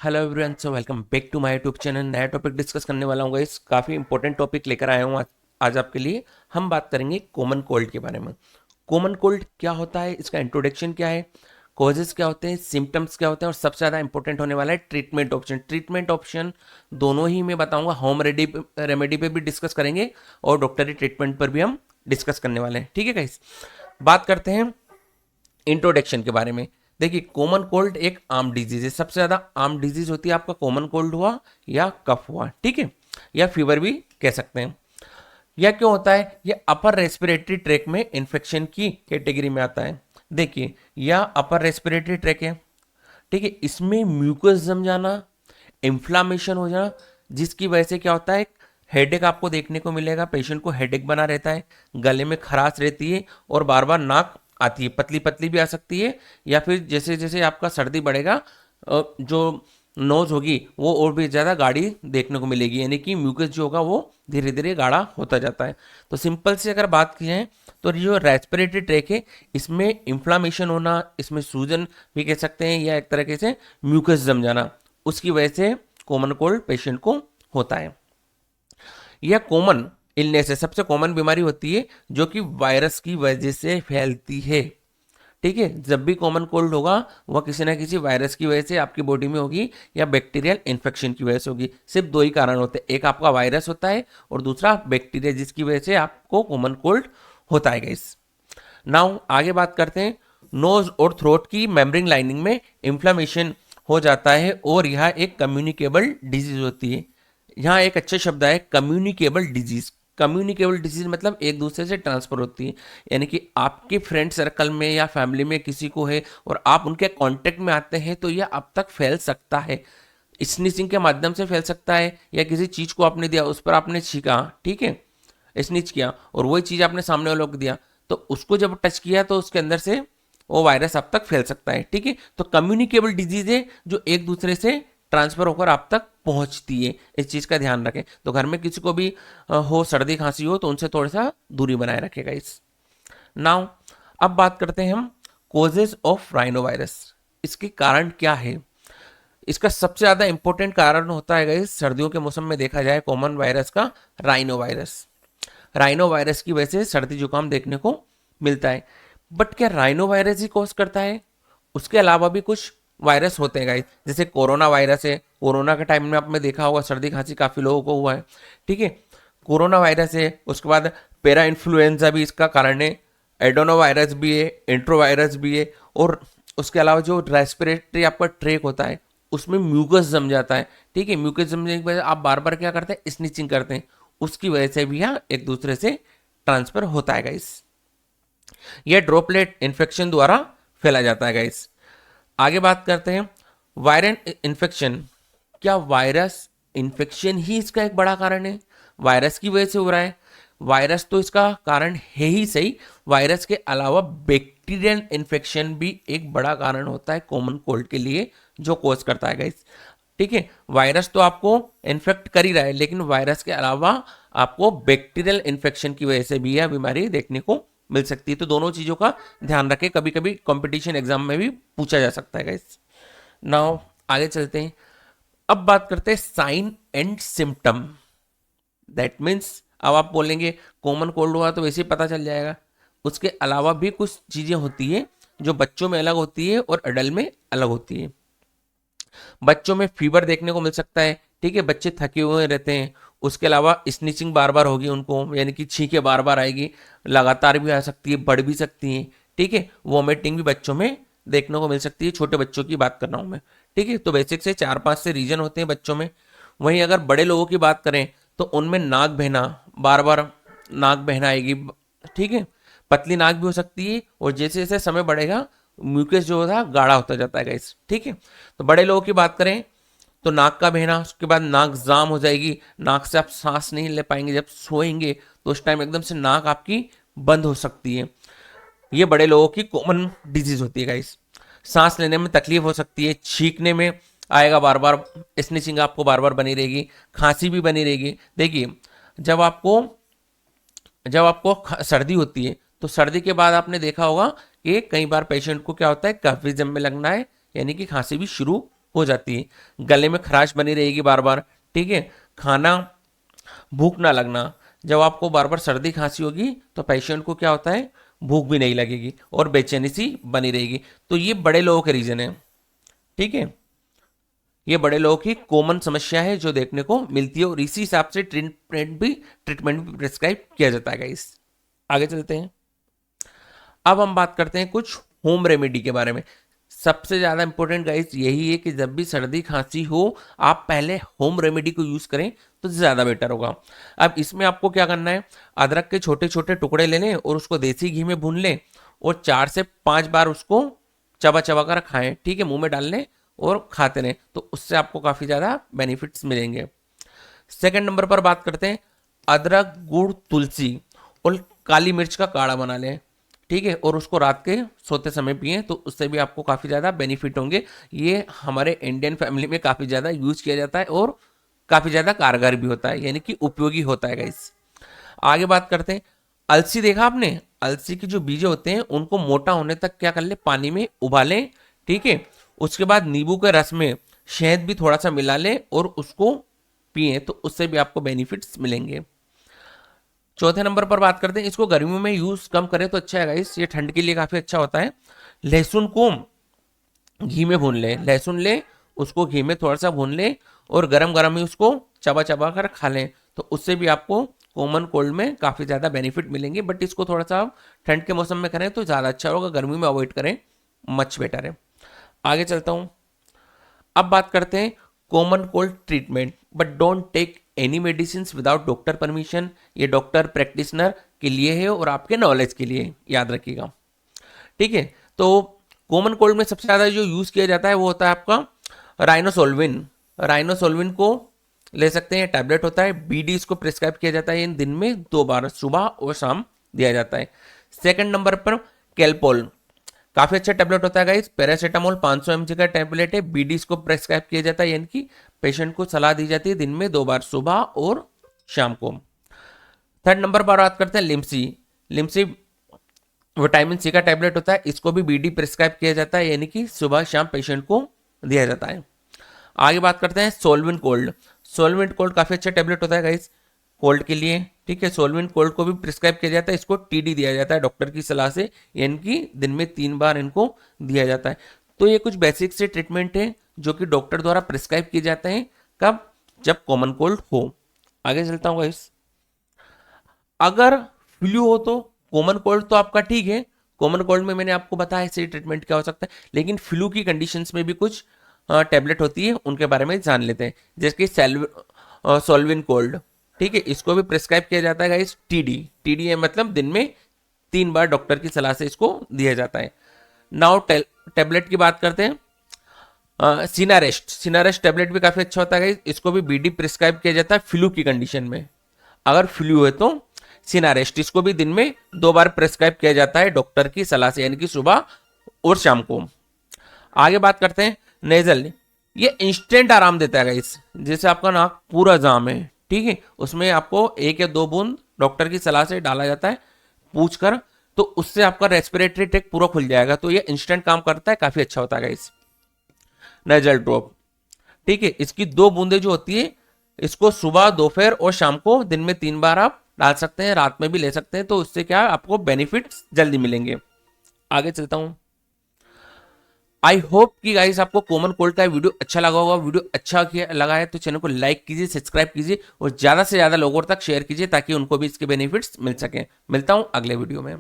Hello everyone, so welcome back to my YouTube channel. नया topic discuss करने वाला हूँ गाइस। काफ़ी इंपॉर्टेंट टॉपिक लेकर आया हूँ आज आपके लिए। हम बात करेंगे कॉमन कोल्ड के बारे में। कॉमन कोल्ड क्या होता है, इसका इंट्रोडक्शन क्या है, कॉजेज क्या होते हैं, सिम्टम्स क्या होते हैं, और सबसे ज़्यादा इंपॉर्टेंट होने वाला है ट्रीटमेंट ऑप्शन। ट्रीटमेंट ऑप्शन दोनों ही मैं बताऊंगा। होम रेमेडी पे भी डिस्कस करेंगे और डॉक्टरी ट्रीटमेंट पर भी हम डिस्कस करने वाले हैं। ठीक है गाइस, बात करते हैं इंट्रोडक्शन के बारे में। देखिए, कॉमन कोल्ड एक आम डिजीज है। सबसे ज्यादा आम डिजीज होती है आपका कॉमन कोल्ड हुआ या कफ हुआ, ठीक है, या फीवर भी कह सकते हैं। यह क्यों होता है? यह अपर रेस्पिरेटरी ट्रैक में इन्फेक्शन की कैटेगरी में आता है। देखिए, यह अपर रेस्पिरेटरी ट्रैक है, ठीक है। इसमें म्यूकस जम जाना, इन्फ्लामेशन हो जाना, जिसकी वजह से क्या होता है, हेडेक आपको देखने को मिलेगा। पेशेंट को हेडेक बना रहता है, गले में खराश रहती है और बार बार नाक आती है, पतली पतली भी आ सकती है, या फिर जैसे जैसे आपका सर्दी बढ़ेगा जो नोज होगी वो और भी ज़्यादा गाढ़ी देखने को मिलेगी, यानी कि म्यूकस जो होगा वो धीरे धीरे गाढ़ा होता जाता है। तो सिंपल से अगर बात की जाए तो जो रेस्पिरेटरी ट्रैक है, इसमें इन्फ्लामेशन होना, इसमें सूजन भी कह सकते हैं, या एक तरीके से म्यूकस जम जाना, उसकी वजह से कॉमन कोल्ड पेशेंट को होता है। यह कॉमन इलनेस है, सबसे कॉमन बीमारी होती है जो कि वायरस की वजह से फैलती है। ठीक है, जब भी कॉमन कोल्ड होगा वह किसी ना किसी वायरस की वजह से आपकी बॉडी में होगी या बैक्टीरियल इन्फेक्शन की वजह से होगी। सिर्फ दो ही कारण होते हैं, एक आपका वायरस होता है और दूसरा बैक्टीरिया, जिसकी वजह से आपको कॉमन कोल्ड होता है गाइस। नाउ आगे बात करते हैं। नोज और थ्रोट की मेम्ब्रेन लाइनिंग में इंफ्लेमेशन हो जाता है और यह एक कम्युनिकेबल डिजीज होती है। यहाँ एक अच्छा शब्द है, कम्युनिकेबल डिजीज। कम्युनिकेबल डिजीज मतलब एक दूसरे से ट्रांसफर होती है, यानी कि आपके फ्रेंड सर्कल में या फैमिली में किसी को है और आप उनके कांटेक्ट में आते हैं तो यह अब तक फैल सकता है। स्नीचिंग के माध्यम से फैल सकता है, या किसी चीज को आपने दिया, उस पर आपने छींका, ठीक है, स्निच किया, और वही चीज आपने सामने वालों को दिया, तो उसको जब टच किया तो उसके अंदर से वो वायरस अब तक फैल सकता है। ठीक है, तो कम्युनिकेबल डिजीज है जो एक दूसरे से ट्रांसफर होकर आप तक पहुंचती है। इस चीज का ध्यान रखें। तो घर में किसी को भी हो सर्दी खांसी हो तो उनसे थोड़ा सा दूरी बनाए रखेगा इस। नाउ अब बात करते हैं हम कोजेस ऑफ राइनो वायरस। इसके कारण क्या है? इसका सबसे ज्यादा इंपॉर्टेंट कारण होता है गाइस, सर्दियों के मौसम में देखा जाए कॉमन वायरस का राइनो वायरस। राइनो वायरस की वजह से सर्दी जुकाम देखने को मिलता है। बट क्या राइनो वायरस ही कॉज करता है? उसके अलावा भी कुछ वायरस होते हैं गाइस, जैसे कोरोना वायरस है। कोरोना के टाइम में आपने देखा होगा सर्दी खांसी काफी लोगों को हुआ है, ठीक है। कोरोना वायरस है, उसके बाद पेरा इन्फ्लुएंजा भी इसका कारण है, एडोनो वायरस भी है, एंट्रो वायरस भी है, और उसके अलावा जो रेस्पिरेटरी आपका ट्रैक होता है उसमें म्यूकस जम जाता है, ठीक है। म्यूकस जमने की वजह आप बार बार क्या करते हैं, स्निचिंग करते हैं, उसकी वजह से भी यहाँ एक दूसरे से ट्रांसफर होता है गाइस। यह ड्रॉपलेट इन्फेक्शन द्वारा फैला जाता है गाइस। आगे बात करते हैं वायरल इन्फेक्शन। क्या वायरस इन्फेक्शन ही इसका एक बड़ा कारण है? वायरस की वजह से हो रहा है? वायरस तो इसका कारण है ही सही, वायरस के अलावा बैक्टीरियल इन्फेक्शन भी एक बड़ा कारण होता है कॉमन कोल्ड के लिए, जो कोज करता है गाइस। ठीक है, वायरस तो आपको इन्फेक्ट कर ही रहा है, लेकिन वायरस के अलावा आपको बैक्टीरियल इन्फेक्शन की वजह से भी यह बीमारी देखने को मिल सकती है। तो दोनों चीजों का ध्यान रखें, कभी कभी कंपटीशन एग्जाम में भी पूछा जा सकता है गाइस। नाउ आगे चलते हैं। अब बात करते हैं sign and symptom. That means अब आप बोलेंगे कॉमन कोल्ड हुआ तो वैसे ही पता चल जाएगा। उसके अलावा भी कुछ चीजें होती है जो बच्चों में अलग होती है और अडल्ट में अलग होती है। बच्चों में फीवर देखने को मिल सकता है, ठीक है, बच्चे थके हुए रहते हैं। उसके अलावा स्नीचिंग बार बार होगी उनको, यानी कि छींके बार बार आएगी, लगातार भी आ सकती है, बढ़ भी सकती है, ठीक है। वॉमिटिंग भी बच्चों में देखने को मिल सकती है, छोटे बच्चों की बात कर रहा हूं मैं, ठीक है। तो बेसिक से 4-5 से रीजन होते हैं बच्चों में। वहीं अगर बड़े लोगों की बात करें तो उनमें नाक बहना, बार बार नाक बहना आएगी, ठीक है। पतली नाक भी हो सकती है, और जैसे जैसे समय बढ़ेगा म्यूकस जो होता है गाढ़ा होता जाता है गाइस, ठीक है। तो बड़े लोगों की बात करें तो नाक का बहना, उसके बाद नाक जाम हो जाएगी, नाक से आप सांस नहीं ले पाएंगे, जब सोएंगे तो उस टाइम एकदम से नाक आपकी बंद हो सकती है। ये बड़े लोगों की कॉमन डिजीज होती है गाइस। सांस लेने में तकलीफ हो सकती है, छींकने में आएगा बार बार, स्नीचिंग आपको बार बार बनी रहेगी, खांसी भी बनी रहेगी। देखिए, जब आपको सर्दी होती है तो सर्दी के बाद आपने देखा होगा कि कई बार पेशेंट को क्या होता है, कफिज्म में लगना है, यानी कि खांसी भी शुरू हो जाती है, गले में खराश बनी रहेगी बार बार, ठीक है, खाना, भूख ना लगना। जब आपको बार बार सर्दी खांसी होगी तो पेशेंट को क्या होता है, भूख भी नहीं लगेगी और बेचैनी सी बनी रहेगी। तो ये बड़े लोगों के रीजन है, ठीक है, ये बड़े लोगों की कॉमन समस्या है जो देखने को मिलती है, और इसी हिसाब से ट्रीटमेंट भी प्रिस्क्राइब किया जाता है गाइस। आगे चलते हैं। अब हम बात करते हैं कुछ होम रेमेडी के बारे में। सबसे ज़्यादा इंपॉर्टेंट गाइस यही है कि जब भी सर्दी खांसी हो, आप पहले होम रेमेडी को यूज़ करें तो ज़्यादा बेटर होगा। अब इसमें आपको क्या करना है, अदरक के छोटे छोटे टुकड़े ले लें और उसको देसी घी में भून लें और 4 से 5 बार उसको चबा चबा कर खाएं, ठीक है, मुंह में डाल लें और खाते रहें, तो उससे आपको काफ़ी ज़्यादा बेनिफिट्स मिलेंगे। सेकंड नंबर पर बात करते हैं, अदरक, गुड़, तुलसी और काली मिर्च का काढ़ा बना लें, ठीक है, और उसको रात के सोते समय पिएं, तो उससे भी आपको काफ़ी ज़्यादा बेनिफिट होंगे। ये हमारे इंडियन फैमिली में काफ़ी ज़्यादा यूज किया जाता है और काफ़ी ज़्यादा कारगर भी होता है, यानी कि उपयोगी होता है गाइस। आगे बात करते हैं, अलसी देखा आपने, अलसी के जो बीज होते हैं उनको मोटा होने तक क्या कर ले, पानी में उबालें, ठीक है, उसके बाद नींबू के रस में शहद भी थोड़ा सा मिला लें और उसको पिए, तो उससे भी आपको बेनिफिट्स मिलेंगे। चौथे नंबर पर बात करते हैं, इसको गर्मियों में यूज कम करें तो अच्छा है गाइस, ये ठंड के लिए काफी अच्छा होता है। लहसुन को घी में भून लें, लहसुन ले उसको घी में थोड़ा सा भून लें और गरम गरम ही उसको चबा चबा कर खा लें, तो उससे भी आपको कॉमन कोल्ड में काफ़ी ज़्यादा बेनिफिट मिलेंगे। बट इसको थोड़ा सा आप ठंड के मौसम में करें तो ज़्यादा अच्छा होगा, गर्मी में अवॉइड करें, मच बेटर है। आगे चलता हूँ। अब बात करते हैं common cold treatment, but don't take any medicine without doctor permission. ये डॉक्टर प्रैक्टिशनर के लिए है और आपके नॉलेज के लिए, याद रखिएगा, ठीक है। तो कॉमन कोल्ड में सबसे ज़्यादा जो यूज़ किया जाता है वो होता है आपका राइनोसोल्विन। राइनोसोल्विन को ले सकते हैं, टैबलेट होता है, बीडी इसको प्रिस्क्राइब किया जाता है, इन दिन में 2 बार, सुबह और शाम दिया जाता है। सेकंड नंबर पर कैलपोल, काफी अच्छा टैबलेट होता है गाइस, पैरासीटामोल 500 mg का टैबलेट है, बीडी इसको प्रेस्क्राइब किया जाता है, यानी कि पेशेंट को सलाह दी जाती है दिन में 2 बार, सुबह और शाम को। थर्ड नंबर पर बात करते हैं लिम्सी। लिम्सी विटामिन सी का टैबलेट होता है, इसको भी बीडी प्रिस्क्राइब किया जाता है, यानी कि सुबह शाम पेशेंट को दिया जाता है। आगे बात करते हैं सोलविन कोल्ड। सोलविन कोल्ड काफी अच्छा टैबलेट होता है गाइस कोल्ड के लिए, ठीक है, सोलविन कोल्ड को भी प्रिस्क्राइब किया जाता है, इसको टीडी दिया जाता है डॉक्टर की सलाह से, यानी कि दिन में 3 बार इनको दिया जाता है। तो ये कुछ बेसिक से ट्रीटमेंट है जो कि डॉक्टर द्वारा प्रिस्क्राइब किए जाते हैं, कब, जब कॉमन कोल्ड हो। आगे चलता हूँ गाइस। अगर फ्लू हो तो कॉमन कोल्ड तो आपका ठीक है, कॉमन कोल्ड में मैंने आपको बताया इससे ट्रीटमेंट क्या हो सकता है, लेकिन फ्लू की कंडीशंस में भी कुछ टैबलेट होती है, उनके बारे में जान लेते हैं, जैसे कि सोलविन कोल्ड, ठीक है, इसको भी प्रिस्क्राइब किया जाता है गाइस, टीडी। टीडी है मतलब दिन में 3 बार डॉक्टर की सलाह से इसको दिया जाता है। नाउ टैबलेट की बात करते हैं, सिनारेस्ट। सिनारेस्ट टैबलेट भी काफी अच्छा होता है गाइस, इसको भी बीडी प्रिस्क्राइब किया जाता है फ्लू की कंडीशन में। अगर फ्लू है तो सिनारेस्ट, इसको भी दिन में 2 बार प्रिस्क्राइब किया जाता है डॉक्टर की सलाह से, यानी कि सुबह और शाम को। आगे बात करते हैं नेजल। ये इंस्टेंट आराम देता है गाइस, जैसे आपका नाक पूरा जाम है, ठीक है, उसमें आपको 1 या 2 बूंद डॉक्टर की सलाह से डाला जाता है पूछ कर, तो उससे आपका रेस्पिरेटरी ट्रैक पूरा खुल जाएगा, तो ये इंस्टेंट काम करता है, काफी अच्छा होता है गाइस। नेजल ड्रॉप, ठीक है, इसकी 2 बूंदे जो होती है, इसको सुबह, दोपहर और शाम को दिन में 3 बार आप डाल सकते हैं, रात में भी ले सकते हैं, तो उससे क्या आपको बेनिफिट्स जल्दी मिलेंगे। आगे चलता हूं। आई होप कि गाइस आपको कॉमन कोल्ड का वीडियो अच्छा लगा होगा। वीडियो अच्छा लगा है तो चैनल को लाइक कीजिए, सब्सक्राइब कीजिए और ज्यादा से ज्यादा लोगों तक शेयर कीजिए ताकि उनको भी इसके बेनिफिट्स मिल सके। मिलता हूं अगले वीडियो में।